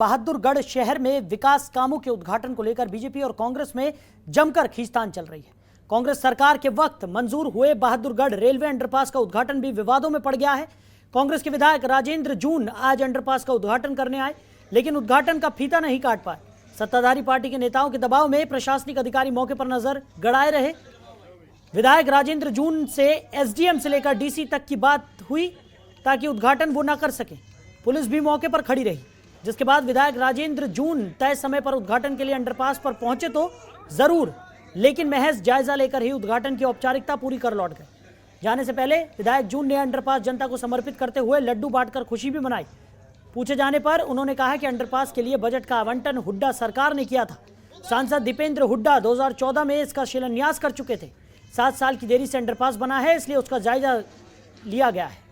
बहादुरगढ़ शहर में विकास कामों के उद्घाटन को लेकर बीजेपी और कांग्रेस में जमकर खींचतान चल रही है। कांग्रेस सरकार के वक्त मंजूर हुए बहादुरगढ़ रेलवे अंडरपास का उद्घाटन भी विवादों में पड़ गया है। कांग्रेस के विधायक राजेंद्र जून आज अंडरपास का उद्घाटन करने आए, लेकिन उद्घाटन का फीता नहीं काट पाए। सत्ताधारी पार्टी के नेताओं के दबाव में प्रशासनिक अधिकारी मौके पर नजर गड़ाए रहे। विधायक राजेंद्र जून से एसडीएम से लेकर डीसी तक की बात हुई ताकि उद्घाटन वो न कर सके। पुलिस भी मौके पर खड़ी रही, जिसके बाद विधायक राजेंद्र जून तय समय पर उद्घाटन के लिए अंडरपास पर पहुंचे तो जरूर, लेकिन महज जायजा लेकर ही उद्घाटन की औपचारिकता पूरी कर लौट गए। जाने से पहले विधायक जून ने अंडरपास जनता को समर्पित करते हुए लड्डू बांटकर खुशी भी मनाई। पूछे जाने पर उन्होंने कहा कि अंडरपास के लिए बजट का आवंटन हुड्डा सरकार ने किया था। सांसद दीपेंद्र हुड्डा 2014 में इसका शिलान्यास कर चुके थे। 7 साल की देरी से अंडरपास बना है, इसलिए उसका जायजा लिया गया है।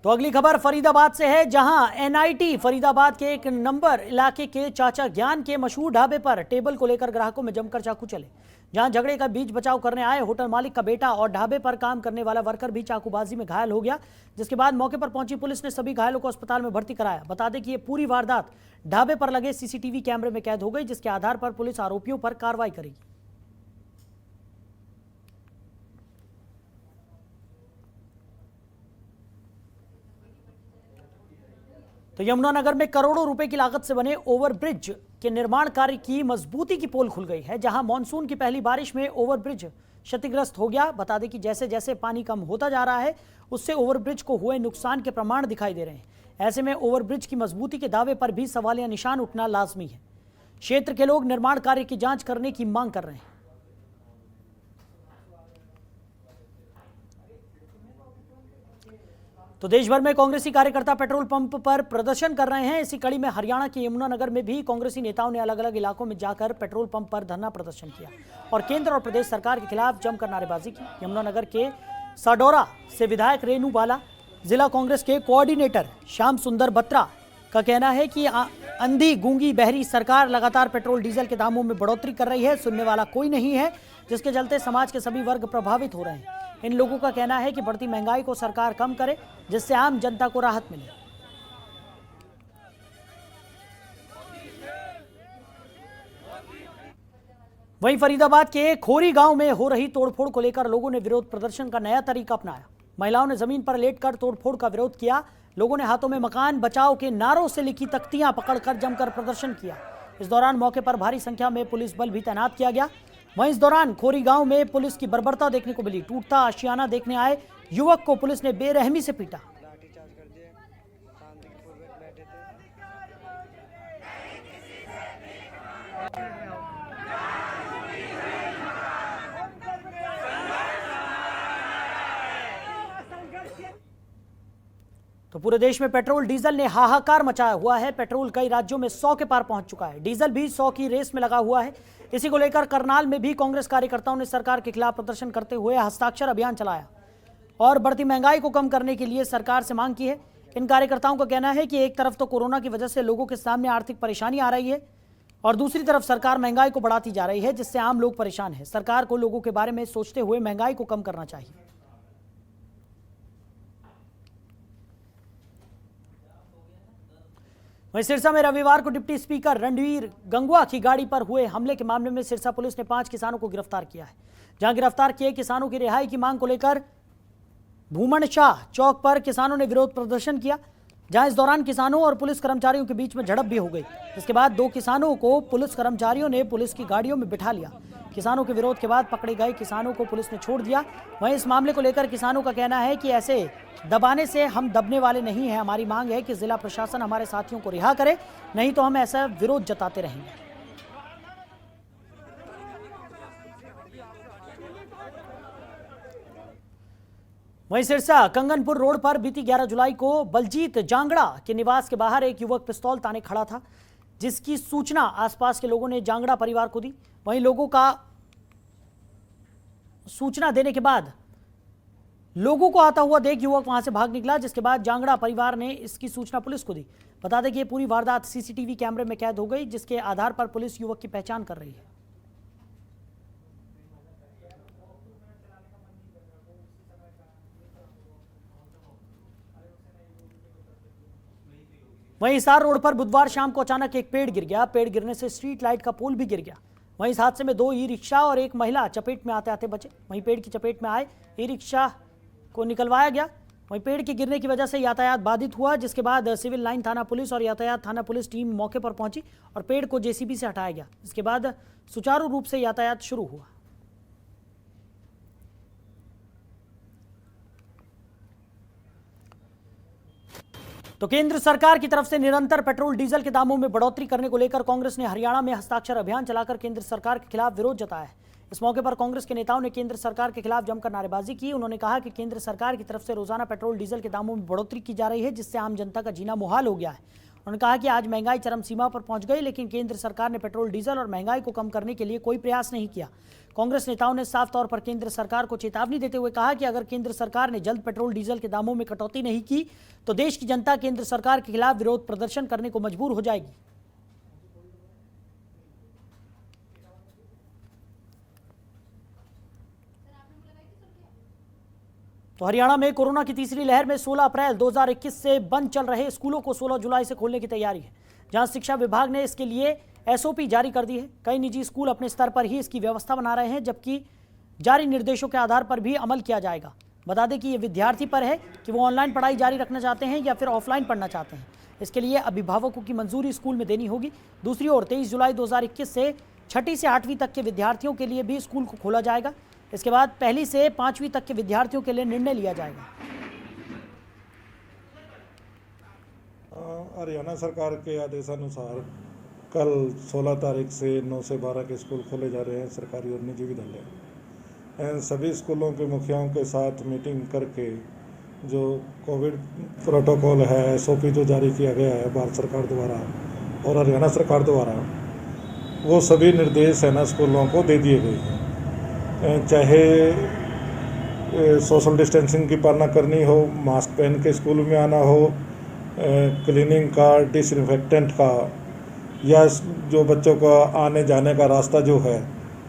तो अगली खबर फरीदाबाद से है, जहां एनआईटी फरीदाबाद के 1 नंबर इलाके के चाचा ज्ञान के मशहूर ढाबे पर टेबल को लेकर ग्राहकों में जमकर चाकू चले। जहां झगड़े का बीच बचाव करने आए होटल मालिक का बेटा और ढाबे पर काम करने वाला वर्कर भी चाकूबाजी में घायल हो गया, जिसके बाद मौके पर पहुंची पुलिस ने सभी घायलों को अस्पताल में भर्ती कराया। बता दें कि ये पूरी वारदात ढाबे पर लगे सीसीटीवी कैमरे में कैद हो गई, जिसके आधार पर पुलिस आरोपियों पर कार्रवाई करेगी। तो यमुनानगर में करोड़ों रुपए की लागत से बने ओवरब्रिज के निर्माण कार्य की मजबूती की पोल खुल गई है। जहां मानसून की पहली बारिश में ओवरब्रिज क्षतिग्रस्त हो गया। बता दें कि जैसे जैसे पानी कम होता जा रहा है, उससे ओवरब्रिज को हुए नुकसान के प्रमाण दिखाई दे रहे हैं। ऐसे में ओवरब्रिज की मजबूती के दावे पर भी सवालिया निशान उठना लाजमी है। क्षेत्र के लोग निर्माण कार्य की जांच करने की मांग कर रहे हैं। तो देश भर में कांग्रेसी कार्यकर्ता पेट्रोल पंप पर प्रदर्शन कर रहे हैं। इसी कड़ी में हरियाणा के यमुनानगर में भी कांग्रेसी नेताओं ने अलग अलग इलाकों में जाकर पेट्रोल पंप पर धरना प्रदर्शन किया और केंद्र और प्रदेश सरकार के खिलाफ जमकर नारेबाजी की। यमुनानगर के साडोरा से विधायक रेनू बाला, जिला कांग्रेस के कोऑर्डिनेटर श्याम सुंदर बत्रा का कहना है कि अंधी गूंगी बहरी सरकार लगातार पेट्रोल डीजल के दामों में बढ़ोतरी कर रही है, सुनने वाला कोई नहीं है, जिसके चलते समाज के सभी वर्ग प्रभावित हो रहे हैं। इन लोगों का कहना है कि बढ़ती महंगाई को सरकार कम करे, जिससे आम जनता को राहत मिले। वहीं फरीदाबाद के खोरी गांव में हो रही तोड़फोड़ को लेकर लोगों ने विरोध प्रदर्शन का नया तरीका अपनाया। महिलाओं ने जमीन पर लेटकर तोड़फोड़ का विरोध किया। लोगों ने हाथों में मकान बचाओ के नारों से लिखी तख्तियां पकड़कर जमकर प्रदर्शन किया। इस दौरान मौके पर भारी संख्या में पुलिस बल भी तैनात किया गया। वहीं इस दौरान खोरी गांव में पुलिस की बर्बरता देखने को मिली। टूटता आशियाना देखने आए युवक को पुलिस ने बेरहमी से पीटा। तो पूरे देश में पेट्रोल डीजल ने हाहाकार मचाया हुआ है। पेट्रोल कई राज्यों में 100 के पार पहुंच चुका है। डीजल भी 100 की रेस में लगा हुआ है। इसी को लेकर करनाल में भी कांग्रेस कार्यकर्ताओं ने सरकार के खिलाफ प्रदर्शन करते हुए हस्ताक्षर अभियान चलाया और बढ़ती महंगाई को कम करने के लिए सरकार से मांग की है। इन कार्यकर्ताओं का कहना है कि एक तरफ तो कोरोना की वजह से लोगों के सामने आर्थिक परेशानी आ रही है और दूसरी तरफ सरकार महंगाई को बढ़ाती जा रही है, जिससे आम लोग परेशान हैं। सरकार को लोगों के बारे में सोचते हुए महंगाई को कम करना चाहिए। वहीं सिरसा में रविवार को डिप्टी स्पीकर रणधीर गंगवा की गाड़ी पर हुए हमले के मामले में सिरसा पुलिस ने 5 किसानों को गिरफ्तार किया है। जहां गिरफ्तार किए किसानों की रिहाई की मांग को लेकर भूमन शाह चौक पर किसानों ने विरोध प्रदर्शन किया, जहां इस दौरान किसानों और पुलिस कर्मचारियों के बीच में झड़प भी हो गई। इसके बाद 2 किसानों को पुलिस कर्मचारियों ने पुलिस की गाड़ियों में बिठा लिया। किसानों के विरोध के बाद पकड़े गए किसानों को पुलिस ने छोड़ दिया। वहीं इस मामले को लेकर किसानों का कहना है कि ऐसे दबाने से हम दबने वाले नहीं हैं। हमारी मांग है कि जिला प्रशासन हमारे साथियों को रिहा करे, नहीं तो हम ऐसा विरोध जताते रहेंगे। वहीं सिरसा कंगनपुर रोड पर बीती 11 जुलाई को बलजीत जांगड़ा के निवास के बाहर एक युवक पिस्तौल ताने खड़ा था, जिसकी सूचना आसपास के लोगों ने जांगड़ा परिवार को दी। वहीं लोगों का सूचना देने के बाद लोगों को आता हुआ देख युवक वहां से भाग निकला, जिसके बाद जांगड़ा परिवार ने इसकी सूचना पुलिस को दी। बता दें कि यह पूरी वारदात सीसीटीवी कैमरे में कैद हो गई, जिसके आधार पर पुलिस युवक की पहचान कर रही है। वहीं हिसार रोड पर बुधवार शाम को अचानक एक पेड़ गिर गया। पेड़ गिरने से स्ट्रीट लाइट का पोल भी गिर गया। वहीं इस हादसे में 2 ई रिक्शा और एक महिला चपेट में आते आते बचे। वहीं पेड़ की चपेट में आए ई रिक्शा को निकलवाया गया। वहीं पेड़ के गिरने की वजह से यातायात बाधित हुआ, जिसके बाद सिविल लाइन थाना पुलिस और यातायात थाना पुलिस टीम मौके पर पहुंची और पेड़ को जेसीबी से हटाया गया। इसके बाद सुचारू रूप से यातायात शुरू हुआ। तो केंद्र सरकार की तरफ से निरंतर पेट्रोल डीजल के दामों में बढ़ोतरी करने को लेकर कांग्रेस ने हरियाणा में हस्ताक्षर अभियान चलाकर केंद्र सरकार के खिलाफ विरोध जताया है। इस मौके पर कांग्रेस के नेताओं ने केंद्र सरकार के खिलाफ जमकर नारेबाजी की। उन्होंने कहा कि केंद्र सरकार की तरफ से रोजाना पेट्रोल डीजल के दामों में बढ़ोतरी की जा रही है, जिससे आम जनता का जीना मुहाल हो गया है। उन्होंने कहा कि आज महंगाई चरम सीमा पर पहुंच गई, लेकिन केंद्र सरकार ने पेट्रोल डीजल और महंगाई को कम करने के लिए कोई प्रयास नहीं किया। कांग्रेस नेताओं ने साफ तौर पर केंद्र सरकार को चेतावनी देते हुए कहा कि अगर केंद्र सरकार ने जल्द पेट्रोल डीजल के दामों में कटौती नहीं की तो देश की जनता केंद्र सरकार के खिलाफ विरोध प्रदर्शन करने को मजबूर हो जाएगी। तो हरियाणा में कोरोना की तीसरी लहर में 16 अप्रैल 2021 से बंद चल रहे स्कूलों को 16 जुलाई से खोलने की तैयारी है, जहां शिक्षा विभाग ने इसके लिए एसओपी जारी कर दी है। कई निजी स्कूल अपने स्तर पर ही इसकी व्यवस्था बना रहे हैं, जबकि जारी निर्देशों के आधार पर भी अमल किया जाएगा। बता दें कि ये विद्यार्थी पर है कि वो ऑनलाइन पढ़ाई जारी रखना चाहते हैं या फिर ऑफलाइन पढ़ना चाहते हैं। इसके लिए अभिभावकों की मंजूरी स्कूल में देनी होगी। दूसरी ओर 23 जुलाई 2021 से 6ठी से 8वीं तक के विद्यार्थियों के लिए भी स्कूल को खोला जाएगा। इसके बाद 1ली से 5वीं तक के विद्यार्थियों के लिए निर्णय लिया जाएगा। हरियाणा सरकार के आदेशानुसार कल 16 तारीख से 9 से 12 के स्कूल खोले जा रहे हैं, सरकारी और निजी विद्यालय। सभी स्कूलों के मुखियाओं के साथ मीटिंग करके जो कोविड प्रोटोकॉल है, एसओपी जो जारी किया गया है भारत सरकार द्वारा और हरियाणा सरकार द्वारा, वो सभी निर्देश है ना स्कूलों को दे दिए गए हैं। चाहे सोशल डिस्टेंसिंग की पालना करनी हो, मास्क पहन के स्कूल में आना हो, क्लीनिंग का, डिसइंफेक्टेंट का, या जो बच्चों का आने जाने का रास्ता जो है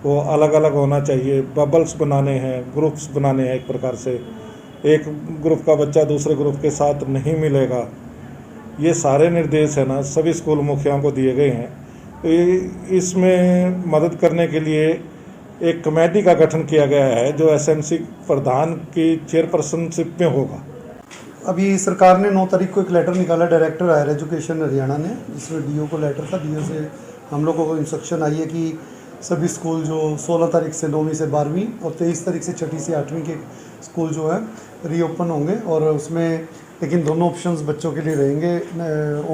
वो अलग अलग होना चाहिए। बबल्स बनाने हैं, ग्रुप्स बनाने हैं, एक प्रकार से एक ग्रुप का बच्चा दूसरे ग्रुप के साथ नहीं मिलेगा। ये सारे निर्देश है ना सभी स्कूल मुखियाओं को दिए गए हैं। तो इसमें मदद करने के लिए एक कमेटी का गठन किया गया है जो एसएमसी प्रधान की चेयरपर्सनशिप में होगा। अभी सरकार ने 9 तारीख को एक लेटर निकाला डायरेक्टर हायर एजुकेशन हरियाणा ने, जिसमें डीओ को लेटर था। डीओ से हम लोगों को इंस्ट्रक्शन आई है कि सभी स्कूल जो 16 तारीख से 9वीं से 12वीं और 23 तारीख से 6ठी से 8वीं के स्कूल जो है रीओपन होंगे, और उसमें लेकिन दोनों ऑप्शंस बच्चों के लिए रहेंगे,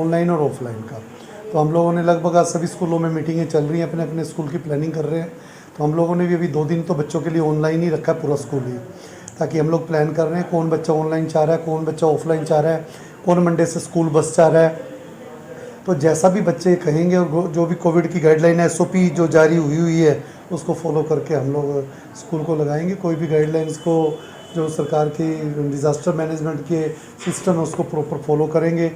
ऑनलाइन और ऑफलाइन का। तो हम लोगों ने लगभग आज सभी स्कूलों में मीटिंगें चल रही हैं, अपने अपने स्कूल की प्लानिंग कर रहे हैं। तो हम लोगों ने भी अभी 2 दिन तो बच्चों के लिए ऑनलाइन ही रखा है पूरा स्कूल ही, ताकि हम लोग प्लान कर रहे हैं कौन बच्चा ऑनलाइन चाह रहा है, कौन बच्चा ऑफलाइन चाह रहा है, कौन मंडे से स्कूल बस चाह रहा है। तो जैसा भी बच्चे कहेंगे और जो भी कोविड की गाइडलाइन है, एसओपी जो जारी हुई है उसको फॉलो करके हम लोग स्कूल को लगाएंगे। कोई भी गाइडलाइंस को जो सरकार की डिज़ास्टर मैनेजमेंट के सिस्टम है उसको प्रॉपर फॉलो करेंगे।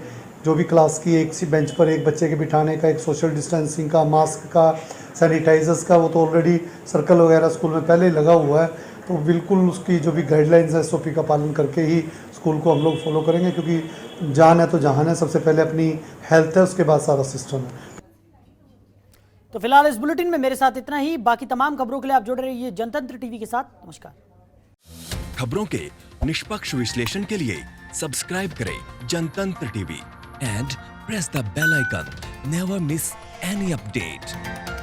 जो भी क्लास की एक सी बेंच पर एक बच्चे के बिठाने का, एक सोशल डिस्टेंसिंग का, मास्क का, सैनिटाइजर्स का, वो तो ऑलरेडी सर्कल वगैरह स्कूल में पहले ही लगा हुआ है। तो बिल्कुल उसकी जो भी गाइडलाइंस है एसओपी का पालन करके ही स्कूल को हम लोग फॉलो करेंगे, क्योंकि जान है तो जहान है। सबसे पहले अपनी हेल्थ है, उसके बाद सारा सिस्टम है। तो फिलहाल इस बुलेटिन में मेरे साथ इतना ही। बाकी तमाम खबरों के लिए आप जुड़े रहिए जनतंत्र टीवी के साथ। नमस्कार। खबरों के निष्पक्ष विश्लेषण के लिए सब्सक्राइब करें Jantantra TV and press the bell icon. Never miss any update.